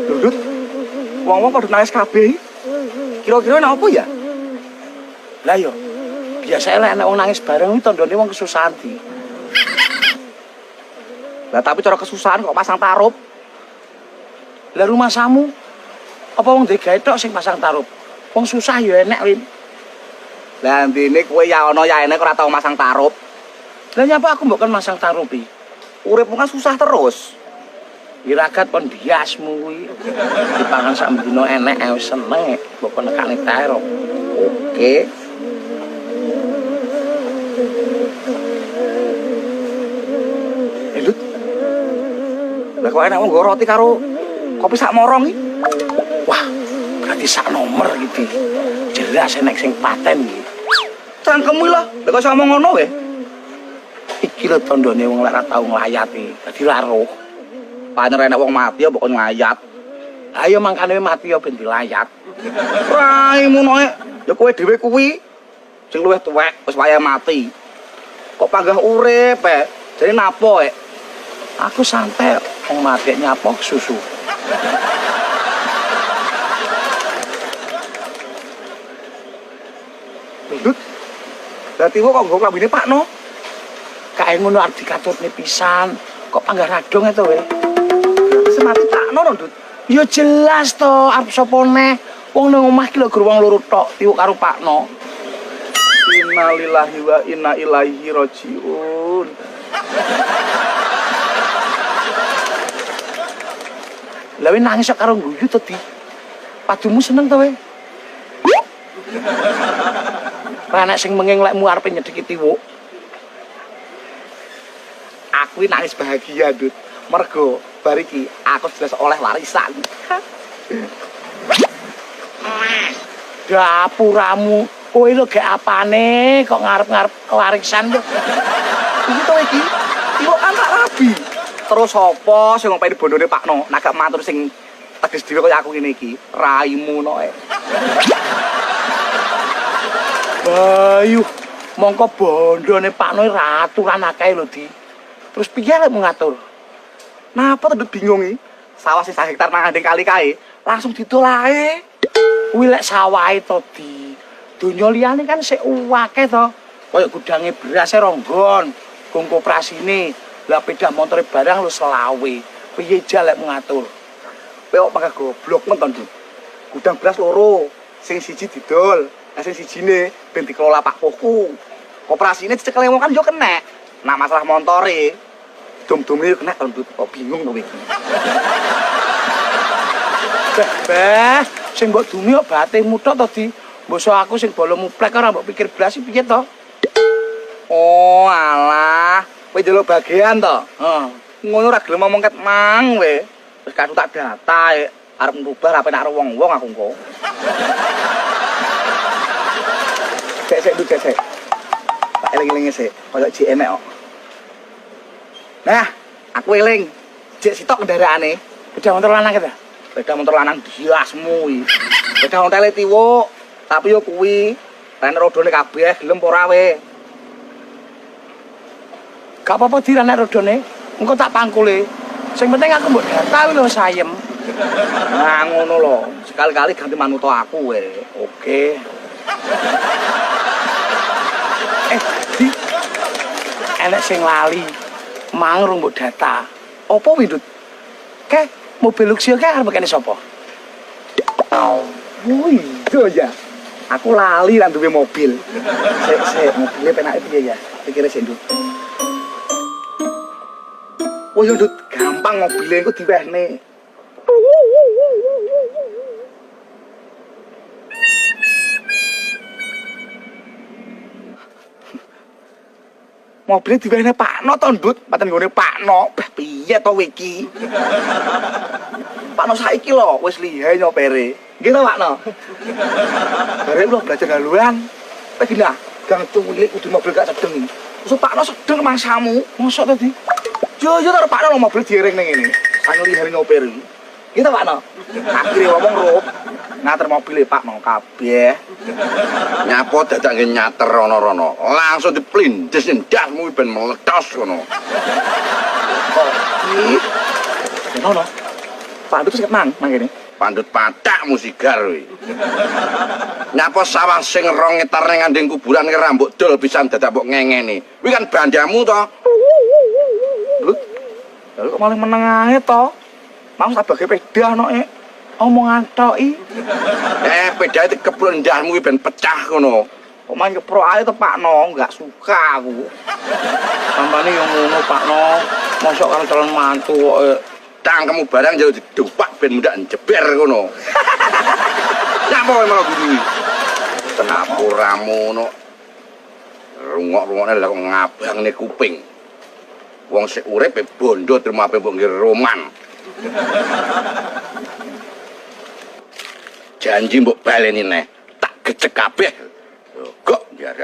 Dudut, wong-wong padha nangis kabeh. Kira-kira napa ya? Lah yo, biasa lek nek wong nangis bareng iki tandane wong kesusahan di. Lah tapi cara kesusahan kok pasang tarup. Lah rumah samu apa wong ndek gawe tok sing pasang tarup? Wong susah ya enek, Win. Lah ndene kowe ya ana ya enek ora tau masang tarup. Lah nyapa aku mbok kan masang tarup iki? Uripmu kan susah terus. Iragat pon biasmu kuwi. Dipangan sak dina enek wis seneng, mbok kon nekane tarup. Oke. Edut. Lah kok enek wong nggo roti karo kopi sak morong iki. Wah, berarti sak nomor iki. Jelas enek sing paten iki. Cangkemmu lah, lek kok ngomong ngono wae. Iki lho tandane wong lek ora tau nglayat iki, dadi laruh. Paner enek wong mati ya pokoknya nglayat. Ayo mangkane mati ya ben dilayat. Raimu noe, ya kowe dhewe kuwi sing luwih tuwek wis wayah mati. Kok panggah urip, jadi napa, Aku santai wong mati nyapok susu. Dudut. Dadi kok nggo klambine Pakno. Kae ngono arep dikatutne pisan. Kok panggah radong to, Wis mati Pakno lho, Dut. Ya jelas to, arep sapa neh. Wong nang omah ki lho gur wong loro tok, tiwuk karo Pakno. Innalillahi wa inna ilaihi rajiun. Lah nangis karo guyu to, Di. Padumu seneng to, we? Ora nek sing menging lekmu arepe nyedhiki tiwuk. Aku nangis bahagia, Dut. Mergo bar iki aku jelas oleh warisan. Dapuramu, kowe lho gek apane kok ngarep-ngarep warisan lho. Iki to iki. Tiwuk kan tak rabi. Terus apa sing ngopeni bondone Pakno? Nak gak matur sing teges dhewe kaya aku ngene iki. Raimu noe. Bayu, mongko bondone Pakno raturan akeh lho, Di. Terus piye lek ngatur? Napa tedut bingung iki? Sawah sing 1 hektar nang kali kae langsung didol ae. Kuwi lek sawahe to, Di. Donya liyane kan sik akeh to. Kaya gudange beras e ronggon, gong koperasine. Lah pedah motore barang lu selawe. Piye jalek ngatur? Kowe kok pangga goblok men to, Dut. Gudang beras loro, sing siji didol, sing sijine ben dikelola Pak Poku. Koperasine dicekel wong kan yo kenek. Nak masalah montore, dom-dome yo kenek to, Dut. Kok bingung to iki. Beh, sing mbok dumi kok batemu tok to, Di. Mbok aku sing bolo muplek ora mbok pikir blas piye to? Oh, alah. Kowe ndelok bagian to? Heeh. Ngono ora gelem ngomong ket mang we. Wis kadung tak data arep ngrubah ape nak wong-wong aku engko. Sik Dut, sik. Tak eling-elinge sik, koyo jek enek kok. Nah, aku eling. Jek sitok kendaraane. Beda motor lanang ta? Beda motor lanang biasmu iki. Beda hontele tiwuk, tapi yo kuwi rene rodone kabeh gelem apa ora we. Gak apa-apa diranek rodone, engko tak pangkule. Sing penting aku mbok data lho sayem. Nah ngono lho, sekali-kali ganti manuto aku we. Oke. Di. Enek sing lali. Mang rung mbok data. Apa widut? Ke mobil Luxio ke arep kene sapa? Oh, iya ya. Aku lali lan duwe mobil. Sik, mobilnya penake piye ya? Pikire sik, Dut. Oh ya Dut, gampang mobilnya itu diwehne. Mobilnya diwehne Pakno to, Dut. Paten nggone Pakno. Bah piye to iki? Pakno saiki lho wis lihe nyopere. Nggih to, Pakno? Bare lho belajar haluan. Kowe gila, gang culik kudu mobil gak sedeng. Terus Pakno sedeng mangsamu. Mosok to, Di? Yo tak Pakno mobil diering ning ngene. Sang lihare nyopir iki. Gitu Pakno. Akhire ngomong Rup, ngater mobile Pakno kabeh. Nyapo dadak nyater rono-rono. Langsung diplindes ndasmu ben meledos ngono. Ih. Ngono. Pandut sing nang ngene. Pandut patak musigar kuwi. Nyapa sawah sing 2 hektar ning ngandeng kuburan ki rambut dol pisan dadak mbok ngengeni. Kuwi kan bandamu to. Lho kok malah meneng ae to. Mau sabage peda anoke. Omongan tok i. Pedae dikeplok ndahmu kuwi ben pecah ngono. Kok main keprok ae to Pakno, enggak suka aku. Sampane yo ngono Pakno. Mosok karo calon mantu kok Tangkemu barang jauh didupak ben mudak jeber ngono. Nyapa malah guru. Kenapa ramono? Rungok-rungokne lha kok ngabangne kuping. Wong sik urip bondo terima ape mbok nggih roman. Janji mbok baleni neh, tak gecek kabeh. Kok biar